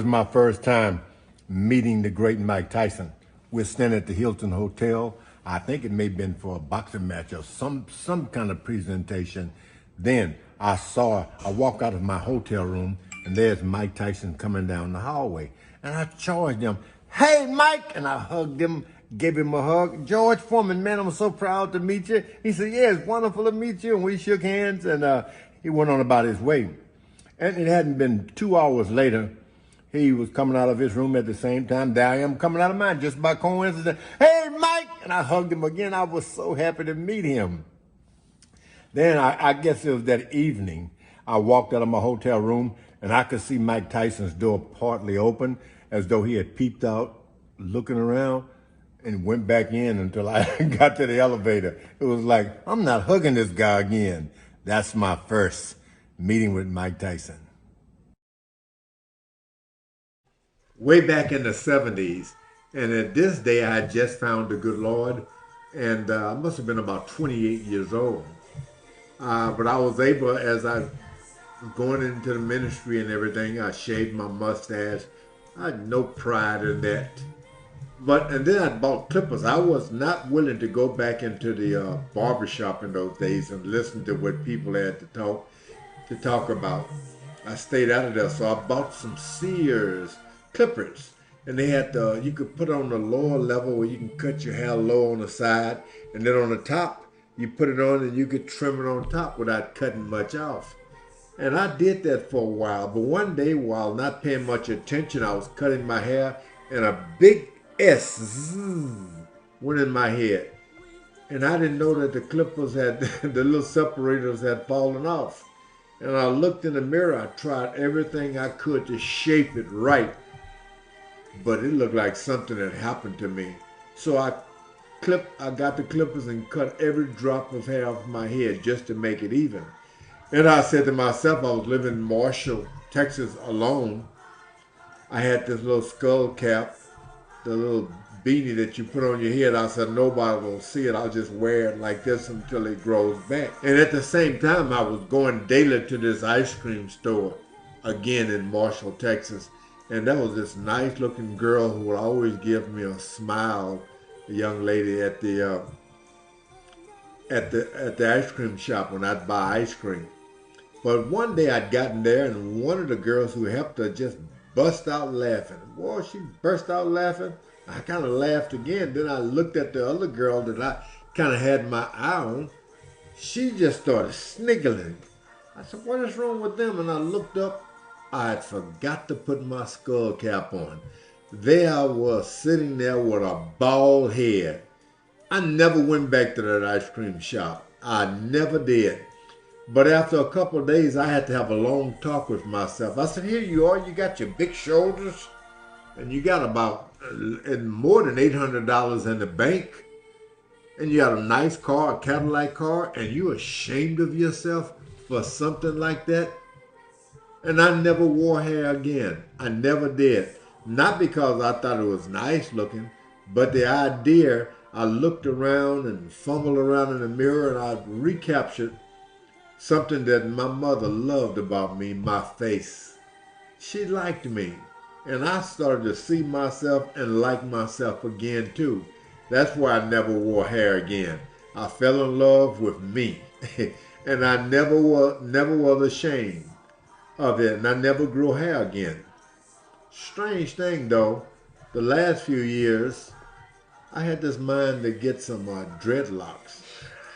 my first time meeting the great Mike Tyson. We're standing at the Hilton Hotel. I think it may have been for a boxing match or some kind of presentation. Then I walk out of my hotel room and there's Mike Tyson coming down the hallway. And I charged him, "Hey, Mike!" And I hugged him, gave him a hug. "George Foreman, man, I'm so proud to meet you." He said, "Yeah, it's wonderful to meet you." And we shook hands and he went on about his way. And it hadn't been 2 hours later, he was coming out of his room at the same time. There I am coming out of mine just by coincidence. "Hey, Mike!" And I hugged him again. I was so happy to meet him. Then I guess it was that evening, I walked out of my hotel room and I could see Mike Tyson's door partly open as though he had peeped out looking around and went back in until I got to the elevator. It was like, I'm not hugging this guy again. That's my first meeting with Mike Tyson. Way back in the 70s, and at this day I had just found the good Lord, and I must have been about 28 years old. But I was able, as I was going into the ministry and everything, I shaved my mustache. I had no pride in that. And then I bought clippers. I was not willing to go back into the barbershop in those days and listen to what people had to talk about. I stayed out of there, so I bought some Sears clippers. And they had you could put on the lower level where you can cut your hair low on the side, and then on the top, you put it on and you could trim it on top without cutting much off. And I did that for a while, but one day while not paying much attention, I was cutting my hair and a big S went in my head. And I didn't know that the clippers had, the little separators had fallen off. And I looked in the mirror, I tried everything I could to shape it right, but it looked like something had happened to me. So I got the clippers and cut every drop of hair off my head just to make it even. And I said to myself, I was living in Marshall, Texas alone. I had this little skull cap, the little beanie that you put on your head. I said, nobody will see it. I'll just wear it like this until it grows back. And at the same time, I was going daily to this ice cream store, again in Marshall, Texas. And there was this nice looking girl who would always give me a smile, a young lady at the ice cream shop when I'd buy ice cream. But one day I'd gotten there and one of the girls who helped her just bust out laughing. Boy, she burst out laughing. I kind of laughed again. Then I looked at the other girl that I kind of had my eye on. She just started sniggling. I said, what is wrong with them? And I looked up. I had forgot to put my skull cap on. There I was sitting there with a bald head. I never went back to that ice cream shop. I never did. But after a couple of days, I had to have a long talk with myself. I said, here you are, you got your big shoulders, and you got about more than $800 in the bank, and you got a nice car, a Cadillac car, and you ashamed of yourself for something like that? And I never wore hair again. I never did. Not because I thought it was nice looking, but the idea, I looked around and fumbled around in the mirror and I recaptured something that my mother loved about me, my face. She liked me. And I started to see myself and like myself again too. That's why I never wore hair again. I fell in love with me. And I never was ashamed of it. And I never grew hair again. Strange thing though, the last few years, I had this mind to get some dreadlocks.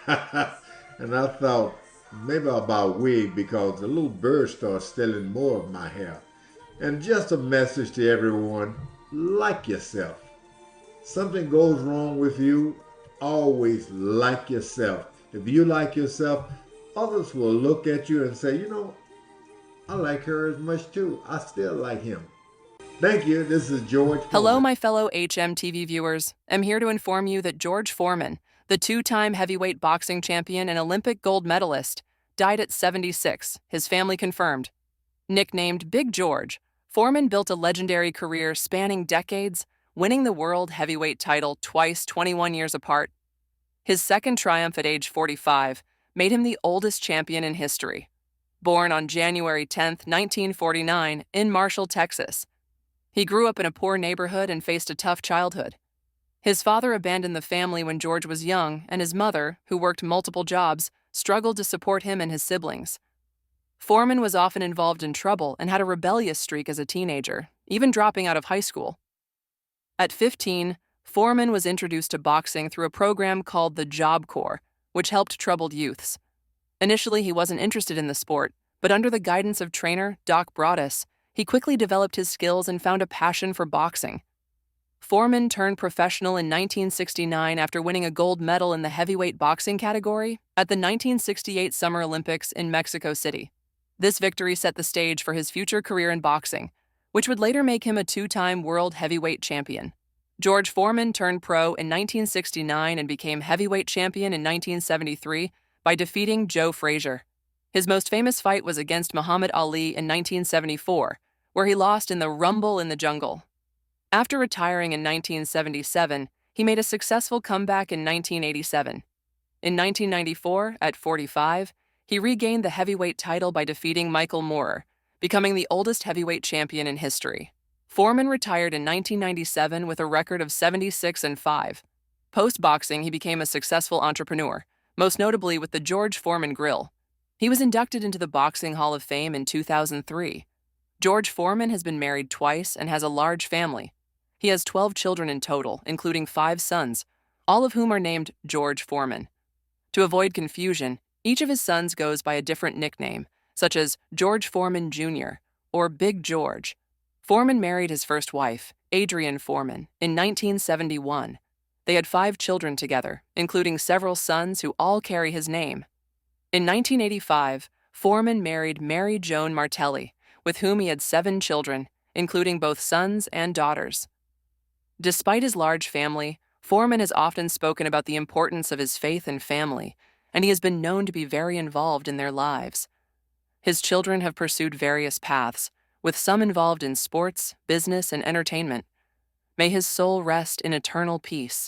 And I thought, maybe I'll buy a wig because the little bird started stealing more of my hair. And just a message to everyone, like yourself. Something goes wrong with you, always like yourself. If you like yourself, others will look at you and say, you know, I like her as much too. I still like him. Thank you. This is George Foreman. Hello, my fellow HMTV viewers. I'm here to inform you that George Foreman, the two-time heavyweight boxing champion and Olympic gold medalist, died at 76, his family confirmed. Nicknamed Big George, Foreman built a legendary career spanning decades, winning the world heavyweight title twice 21 years apart. His second triumph at age 45 made him the oldest champion in history. Born on January 10, 1949, in Marshall, Texas, He grew up in a poor neighborhood and faced a tough childhood. His father abandoned the family when George was young, and his mother, who worked multiple jobs, struggled to support him and his siblings. Foreman was often involved in trouble and had a rebellious streak as a teenager, even dropping out of high school. At 15, Foreman was introduced to boxing through a program called the Job Corps, which helped troubled youths. Initially, he wasn't interested in the sport, but under the guidance of trainer Doc Broaddus, he quickly developed his skills and found a passion for boxing. Foreman turned professional in 1969 after winning a gold medal in the heavyweight boxing category at the 1968 Summer Olympics in Mexico City. This victory set the stage for his future career in boxing, which would later make him a two-time world heavyweight champion. George Foreman turned pro in 1969 and became heavyweight champion in 1973 by defeating Joe Frazier. His most famous fight was against Muhammad Ali in 1974, where he lost in the Rumble in the Jungle. After retiring in 1977, he made a successful comeback in 1987. In 1994, at 45, he regained the heavyweight title by defeating Michael Moorer, becoming the oldest heavyweight champion in history. Foreman retired in 1997 with a record of 76-5. Post-boxing, he became a successful entrepreneur, most notably with the George Foreman Grill. He was inducted into the Boxing Hall of Fame in 2003. George Foreman has been married twice and has a large family. He has 12 children in total, including 5 sons, all of whom are named George Foreman. To avoid confusion, each of his sons goes by a different nickname, such as George Foreman Jr. or Big George. Foreman married his first wife, Adrienne Foreman, in 1971. They had 5 children together, including several sons who all carry his name. In 1985, Foreman married Mary Joan Martelli, with whom he had 7 children, including both sons and daughters. Despite his large family, Foreman has often spoken about the importance of his faith and family, and he has been known to be very involved in their lives. His children have pursued various paths, with some involved in sports, business, and entertainment. May his soul rest in eternal peace.